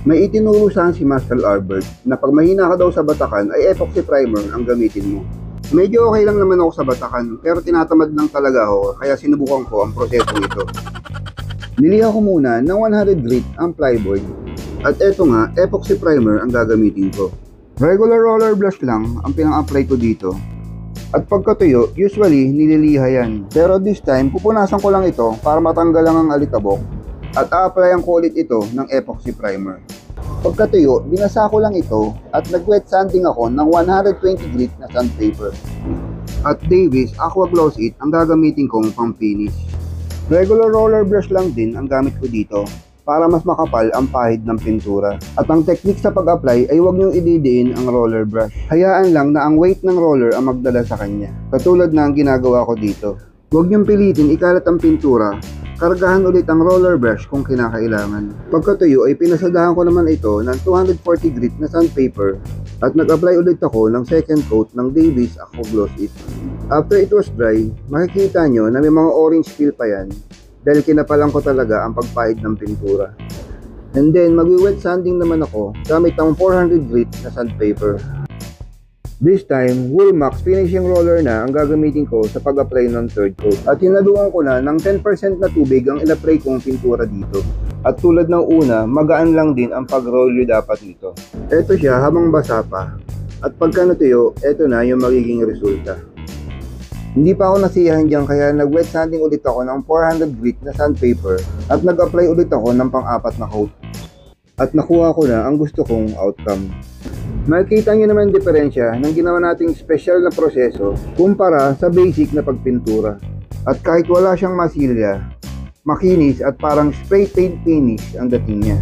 May itinuro saan si Master Albert na pag mahina ka daw sa batakan ay epoxy primer ang gamitin mo. Medyo okay lang naman ako sa batakan pero tinatamad lang talaga ako kaya sinubukan ko ang prosesong ito. Niliha ko muna ng 100 grit ang plyboard at eto nga epoxy primer ang gagamitin ko. Regular roller brush lang ang pinang-apply ko dito. At pagkatuyo, usually nililiha yan. Pero this time, pupunasan ko lang ito para matanggal lang ang alikabok at a-applyan ko ulit ito ng epoxy primer. Pagkatuyo, binasa ko lang ito at nag-wet sanding ako ng 120 grit na sandpaper. At Davis Aqua Gloss It ang gagamitin kong pang-finish. Regular roller brush lang din ang gamit ko dito para mas makapal ang pahid ng pintura. At ang technique sa pag-apply ay huwag niyong ididiin ang roller brush. Hayaan lang na ang weight ng roller ang magdala sa kanya. Katulad na ang ginagawa ko dito. Huwag niyong pilitin ikalat ang pintura. Kargahan ulit ang roller brush kung kinakailangan. Pagkatuyo ay pinasadahan ko naman ito ng 240 grit na sandpaper at nag-apply ulit ako ng second coat ng Davis Aqua Gloss It. After it was dry, makikita nyo na may mga orange peel pa yan dahil kinapalan ko talaga ang pagpahid ng pintura. And then magwi-wet sanding naman ako gamit ang 400 grit na sandpaper. This time, Woolmax finishing roller na ang gagamitin ko sa pag-apply ng third coat. At hinaluan ko na ng 10% na tubig ang in-apply kong pintura dito. At tulad ng una, magaan lang din ang pag-roller dapat dito. Ito siya habang basa pa. At pagka natuyo, ito na yung magiging resulta. Hindi pa ako nasiyahan dyan kaya nag-wet sanding ulit ako ng 400 grit na sandpaper at nag-apply ulit ako ng pang-apat na coat. At nakuha ko na ang gusto kong outcome. Makikita nyo naman diferensya ng ginawa nating special na proseso kumpara sa basic na pagpintura. At kahit wala siyang masilya, makinis at parang spray paint finish ang dating niya.